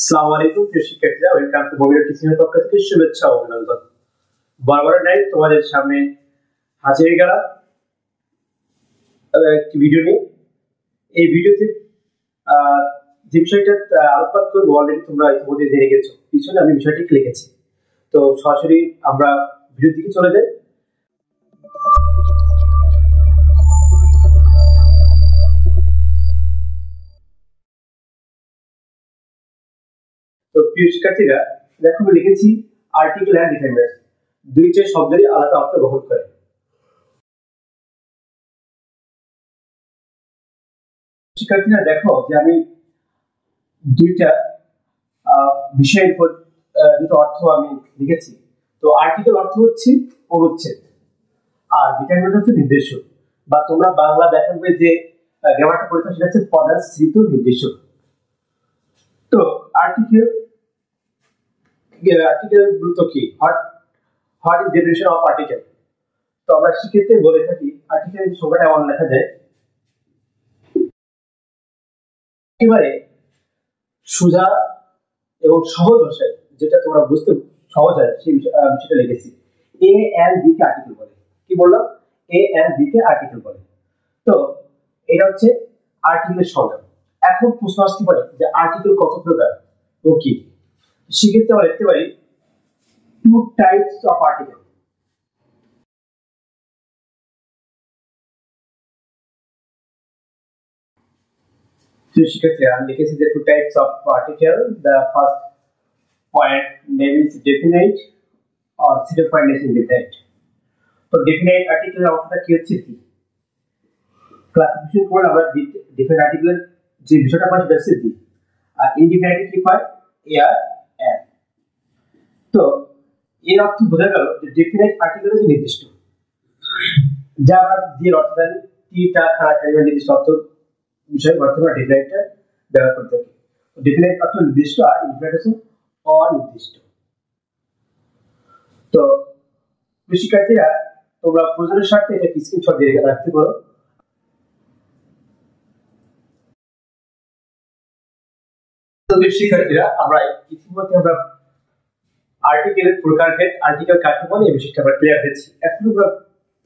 আসসালামু আলাইকুম প্রিয় শিক্ষার্থীরা, ওয়েলকাম টু মোবাইল টিচিং এর পক্ষ থেকে শুভেচ্ছা ও অভিনন্দন। বরাবর নাই তোমাদের সামনে হাজির হয়ে গেলাম একটি ভিডিও নিয়ে। এই ভিডিওতে যে বিষয়টা আলোকপাত করবো অলরেডি তোমরা ইতিমধ্যে জেনে গেছো, পিছনে আমি বিষয়টি লিখেছি। তো সরাসরি আমরা ভিডিওর দিকে চলে যাই। তো প্রিয় শিক্ষার্থীরা, দেখো আমি লিখেছি আর্টিকেল এন্ড ডিফাইনার্স, দুইটা শব্দেরই আলাদা অর্থ বহন করে। শিক্ষার্থীরা দেখো যে আমি দুইটা বিষয়ের উপর দুটো অর্থ আমি লিখেছি। তো আর্টিকেল অর্থ হচ্ছে অনুচ্ছেদ, আর ডিটারমিনেন্ট হচ্ছে নির্দেশক, বা তোমরা বাংলা ব্যাকরণ বইয়ে যে গ্রামারটা পড়েছো সেটা হচ্ছে পদাশ্রিত নির্দেশক। তো আর্টিকেল মূলত কি, what is definition of article. তো আমরা সেক্ষেত্রে বলে থাকি আর্টিকেল সংজ্ঞাটা এমন লেখা যায়, একেবারে সোজা এবং সহজ ভাষায় যেটা তোমরা বুঝতে সহজ হয় সেই বিষয়টা লিখেছি। এ এন্ড বি কে আর্টিকেল বলে। কি বললাম? এ এন্ড বি কে আর্টিকেল বলে। তো এটা হচ্ছে আর্টিকেলের সংজ্ঞা। এখন প্রশ্ন আসতে পারে যে আর্টিকেল কত প্রকার ও কি। সেক্ষেত্রে আমরা লিখতে পারি টু টাইপস অফ আর্টিকেল। শিক্ষার্থী, আমি লিখেছি যে two types of article. The first point name is definite or second point is indefinite. তো definite article এর অর্থটা কি হচ্ছে, কি ক্লাসিফিকেশন করে আমরা definite article যে বিষয়টা পাই সেটা হচ্ছে দি, আর indefinite কি পাই এ আর এন। তো এর অর্থ বোঝা গেল যে definite article হচ্ছে নির্দিষ্ট, যা আমরা দিয়ে অর্থ জানি টিটা খারাপ নির্দিষ্ট অর্থ বিষয় বর্তমানে definite ব্যবহার করতে থাকি। definite অর্থ নির্দিষ্ট আর indefinite হচ্ছে অনির্দিষ্ট। তো শিক্ষার্থীরা, তোমরা প্রয়োজনের স্বার্থে এটা স্ক্রিনশট দিয়ে রাখতে পারো। শিক্ষার্থীরা, আমরা ইতিমধ্যে আর্টিকেলের প্রকারভেদ, আর্টিকেল কাকে বলে এই বিষয়টা আমরা ক্লিয়ার হয়েছি। এখন আমরা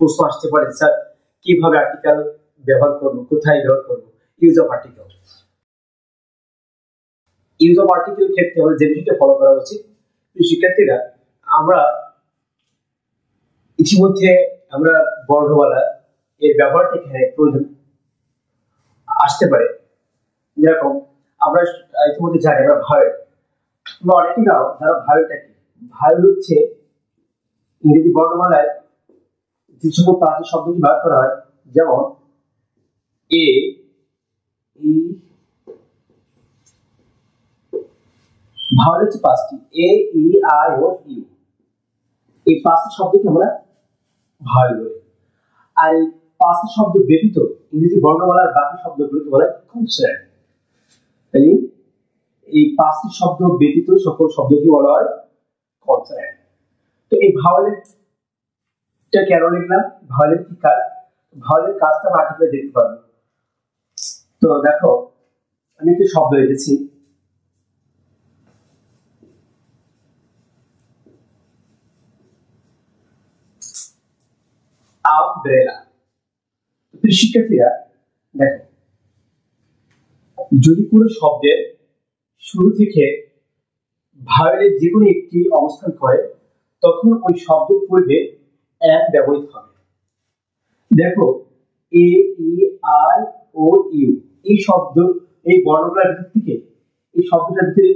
প্রশ্ন আসতে পারে, স্যার কিভাবে আর্টিকেল ব্যবহার করব, কোথায় ব্যবহার করব? Use of article. Use of article ক্ষেত্রে আমাদের যে বিষয়টা ফলো করা উচিত, শিক্ষার্থীরা আমরা ইতিমধ্যে বর্ণমালা এর ব্যবহারটা এখানে প্রয়োজন আসতে পারে। যেরকম আমরা ইতিমধ্যে জানি আমরা ভাওয়েল, তোমরা অনেকেই জানো যারা ভাওয়েলটা কি। ভাওয়েল হচ্ছে ইংরেজি বর্ণমালায় যে সকল পাঁচটি শব্দটি ব্যবহার করা হয়, যেমন এ, ই, ভাওয়েল হচ্ছে পাঁচটি, এ, ই, আই ও ইউ। এই পাঁচটি শব্দকে আমরা ভাওয়েল বলি। আর এই পাঁচটি শব্দ ব্যতীত ইংরেজি বর্ণমালার বাকি শব্দগুলোকে বলা হয় কনসোনেন্ট। এই পাঁচটি শব্দ ব্যতীত সকল শব্দকে বলা হয় কনসোনেন্ট। তো এই ভাওয়েলটা কেন লিখলাম, ভাওয়েলের কি কাজ? ভাওয়েলের কাজটা আমরা আর্টিকেলে দেখতে পারবো। তো দেখো আমি একটি শব্দ লিখেছি, আমব্রেলা। শিক্ষার্থীরা দেখো, যদি কোনো শব্দের শুরু থেকে ভাওয়েলের যে কোনো একটি অবস্থান করে, তখন ওই শব্দের পূর্বে এন ব্যবহৃত হবে। দেখো এ, ই, আই ও ইউ, এই শব্দ, এই বর্ণগুলোর ভিতর থেকে এই শব্দটার ভিতরে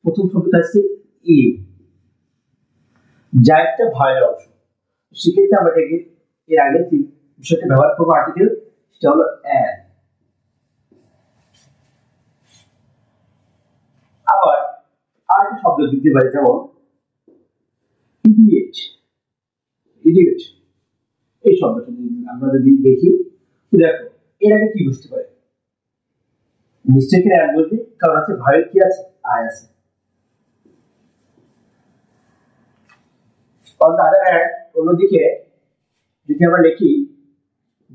প্রথম শব্দটা আছে ইউ, যা একটা ভাওয়েলের অংশ। সেক্ষেত্রে আমরা এটাকে এর আগে বিষয়টা ব্যবহার করবো আর্টিকেল, সেটা হলো এন। আবার আরেকটা শব্দ দিতে পারি, যেমন ইডিয়েট। ইডিয়েট এই শব্দটা আমরা যদি দেখি, দেখো এর আগে কি বুঝতে পারি, নিশ্চয়ই কিনা এক বলবি, কারণ আছে ভাওয়েল কি আছে, আই আছে। অন্যদিকে যদি আমরা লিখি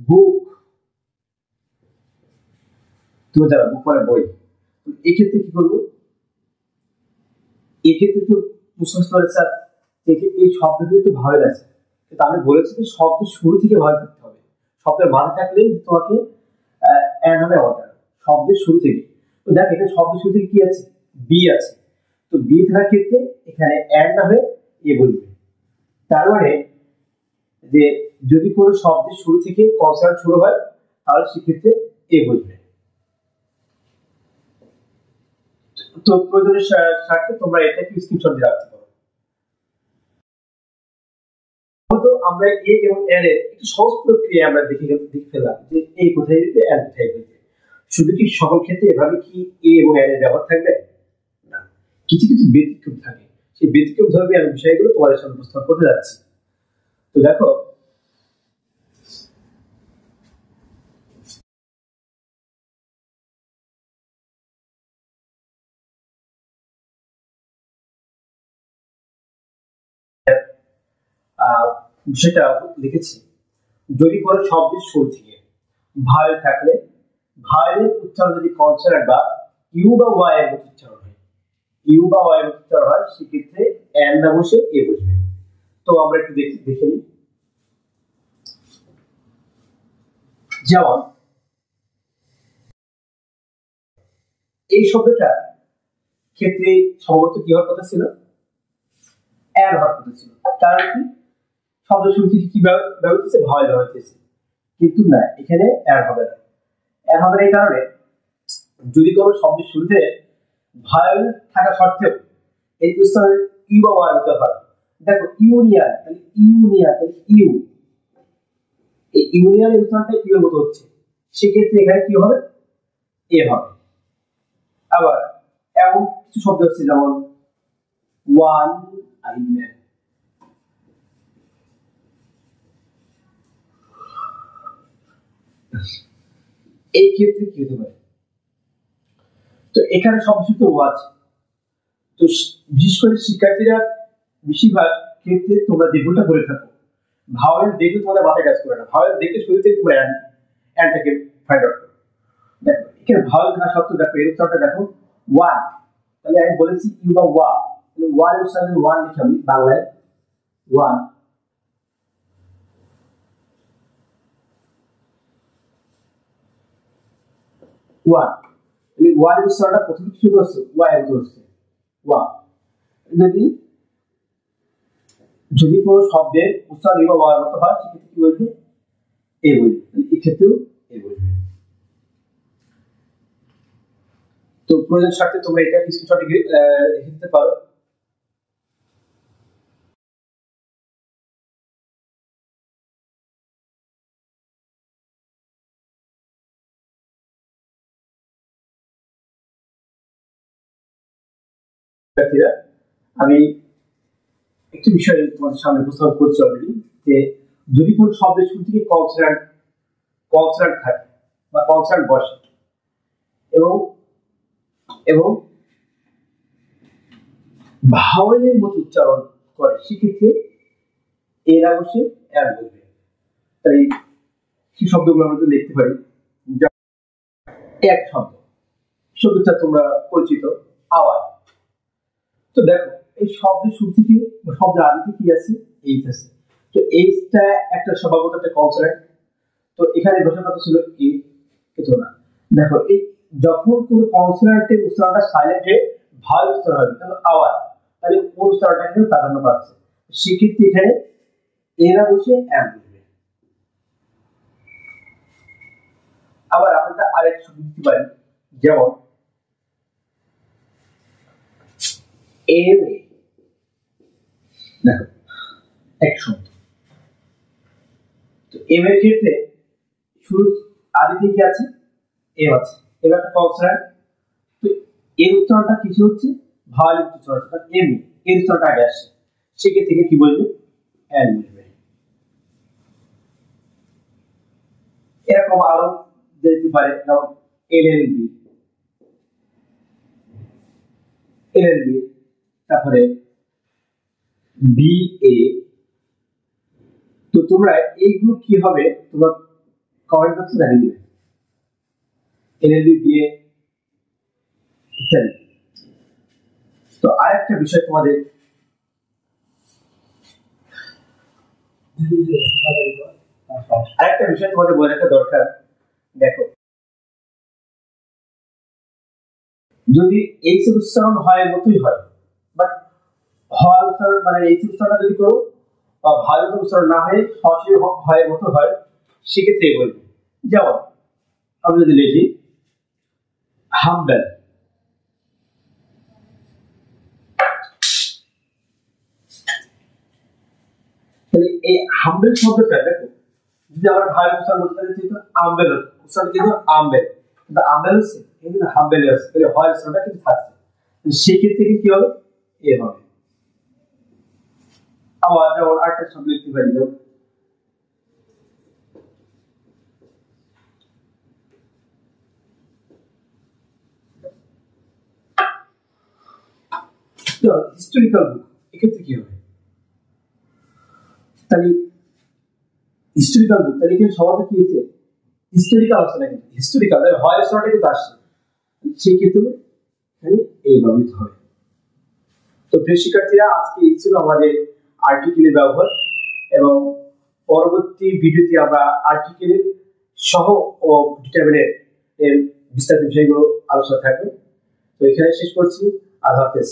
বুক, তুমি যারা বুক মানে বই, এক্ষেত্রে কি করবো, এক্ষেত্রে তো প্রশ্ন করে স্যার এই শব্দটি তো ভাওয়েল আছে, কিন্তু আমি বলেছি যে শব্দের শুরু থেকে ভাওয়েল থাকতে হবে, শব্দের মাঝে থাকলেই তোমাকে অ্যাড হবে অর্ডার, শব্দের শুরু থেকে। তো দেখ এখানে শব্দের শুরু থেকে কি আছে, বি আছে, তো বি থাকার ক্ষেত্রে এখানে অ্যাড না হয়ে এ বলবে। তার মানে যে যদি কোনো শব্দের শুরু থেকে কনসোনেন্ট শুরু হয় তাহলে সেক্ষেত্রে এ বলবে। তো প্রয়োজনের স্বার্থে তোমরা এটাকে স্ক্রিনশট দিয়ে রাখতে পারো। তো আমরা এ এবং এর একটু সহজ প্রক্রিয়া আমরা দেখে ফেললাম যে এ কোথায় দিতে এর কোথায় দিতে। শুধু কি সকল ক্ষেত্রে এভাবে কি এ এবং এর ব্যবহার থাকবে না, কিছু কিছু ব্যতিক্রম থাকে, সেই ব্যতিক্রম ধর্মী আমি বিষয়গুলো তোমাদের সামনে উপস্থাপন করতে যাচ্ছি। তো দেখো সেটা লিখেছি, যদি কোনো শব্দের শুরু থেকে ভাওয়েল থাকলে ভাওয়েলের উচ্চারণ যদি কনসোনেন্ট বা ইউ বা ওয়াই এর মতো উচ্চারণ হয়, ইউ বা ওয়াই এর উচ্চারণ হয়, সেক্ষেত্রে এন না বসে এ বসবে। তো আমরা একটু দেখে নিই। যেমন এই শব্দটা ক্ষেত্রে সম্ভবত কি হওয়ার কথা ছিল, এর হওয়ার কথা ছিল, কারণ কি শব্দ শুরু থেকে কি ব্যবহৃত হচ্ছে, ভাওয়েল ব্যবহৃত হচ্ছে, কিন্তু না এখানে এর হবে না। এর হবে না এই কারণে যদি কোনো শব্দের শুরুতে ভাওয়েল থাকা সত্ত্বেও এই উচ্চারণ ইউ বা ওয়াই হতে হয়। দেখো ইউনিয়ন, তাহলে ইউনিয়ন, তাহলে ইউ, এই ইউনিয়নের উচ্চারণটা ইউ এর মতো হচ্ছে, সেক্ষেত্রে এখানে কি হবে, এ হবে। আবার এমন কিছু শব্দ হচ্ছে যেমন ওয়ান আই ম্যান, এই ক্ষেত্রে কি হতে পারে, তো এখানে শব্দসূত্র ও আছে। তো বিশেষ করে শিক্ষার্থীরা বেশিরভাগ ক্ষেত্রে তোমরা যে ভুলটা করে থাকো, ভাওয়েল দেখে তোমাদের মাথায় কাজ করে না, ভাওয়েল দেখে শুরু থেকে তোমরা অ্যানটাকে ফাইন্ড আউট করো। দেখো এখানে ভাওয়েল থাকা সত্ত্বেও দেখো এর উচ্চারণটা দেখো ওয়ান, তাহলে আমি বলেছি ইউ বা ওয়া, তাহলে ওয়ান উচ্চারণ ওয়ান লিখে আমি বাংলায় ওয়ান, ওয়ান, তাহলে ওয়ান উচ্চারণটা প্রথমে কি শুরু হচ্ছে, ওয়া এর মতো হচ্ছে ওয়া। যদি যদি কোনো শব্দের উচ্চারণ ইউ বা ওয়া এর মতো হয় সেক্ষেত্রে কি বলবে, এ বলবে, এক্ষেত্রেও এ বলবে। তো প্রয়োজন স্বার্থে তোমরা এটা স্ক্রিনশট রেখে দিতে পারো। শিক্ষার্থীরা আমি একটি বিষয় তোমাদের সামনে উপস্থাপন করছি অলরেডি, যে যদি কোনো শব্দের শুরু থেকে কনসোনেন্ট থাকে বা কনসোনেন্ট বসে এবং এবং ভাওয়েলের মতো উচ্চারণ করে, সেক্ষেত্রে এরা বসে এর বলবে। তাই সেই শব্দগুলো আমরা লিখতে পারি। এক শব্দ, শব্দটা তোমরা পরিচিত আওয়াজ। তো দেখো এই শব্দের শুরু থেকে শব্দের আদিতে কি আছে, এইচ আছে, তো এইচটা একটা স্বভাবত একটা কনসোনেন্ট, তো এখানে বসার কথা ছিল এ, কিন্তু না। দেখো এই যখন কোন কনসোনেন্টের উচ্চারণটা সাইলেন্ট হয়ে ভাওয়েল উচ্চারণ হবে, তাহলে আওয়াজ, তাহলে ওর উচ্চারণটা কিন্তু প্রাধান্য পাচ্ছে, সেক্ষেত্রে এখানে এরা বসে এম বসবে। আবার আমরা আরেক শব্দ দিতে পারি, যেমন এম এ, দেখো এক শব্দ, তো এম এর ক্ষেত্রে শুরু আদিতে কি আছে, এম আছে, এবার একটা কনসোনেন্ট, তো এর উচ্চারণটা কিছু হচ্ছে ভাওয়েল উচ্চারণ, কারণ এম এর উচ্চারণটা আগে আসছে, সেক্ষেত্রে থেকে কি বলবে, এন বলবে। এরকম আরো যেতে পারে, যেমন এলএলবি, এলএলবি, তারপরে বিএ। তো তোমরা এইগুলো কি হবে তোমরা কমেন্ট বক্সে জানিয়ে দিবে, এলএলবি বিএ ইত্যাদি। তো তো আরেকটা বিষয় তোমাদের মনে রাখা দরকার। দেখো, যদি এইচ এর উচ্চারণ হয় মতোই হয়, বাট হয় উচ্চারণ মানে এইচ এর উচ্চারণ যদি করো বা ভারত উচ্চারণ না হয়ে সরাসরি হয় মতো হয়, সেক্ষেত্রে বলবো। যেমন আমি যদি লিখি হাম্বেল, তাহলে এই হাম্বেল শব্দটা দেখো, যদি আমরা ভারত উচ্চারণ করতে পারি কিন্তু আম্বেল উচ্চারণ কিন্তু আম্বেল, কিন্তু আম্বেল হচ্ছে কিন্তু হাম্বেল হচ্ছে, তাহলে হয় উচ্চারণটা কিন্তু থাকছে। সেক্ষেত্রে কি হবে? এ হবে। আবার যেমন আরেকটা শব্দ লিখতে পারি, যেমন হিস্টোরিক্যাল বুক, এক্ষেত্রে কি হবে? তাহলে হিস্টোরিক্যাল বুক, তাহলে এখানে সবাই কি হচ্ছে? হিস্টোরিক্যাল আসছে না, কিন্তু হিস্টোরিক্যাল হয় উচ্চারণটা কিন্তু আসছে। সেই ক্ষেত্রে এইভাবে হবে। তো প্রিয় শিক্ষার্থীরা, আজকে এই ছিল আমাদের আর্টিকেলের ব্যবহার, এবং পরবর্তী ভিডিওতে আমরা আর্টিকেলের সহ ও ডিটারমিনেন্ট এর বিস্তারিত বিষয়গুলো আলোচনা থাকবে। তো এখানে শেষ করছি। আল্লাহ হাফেজ।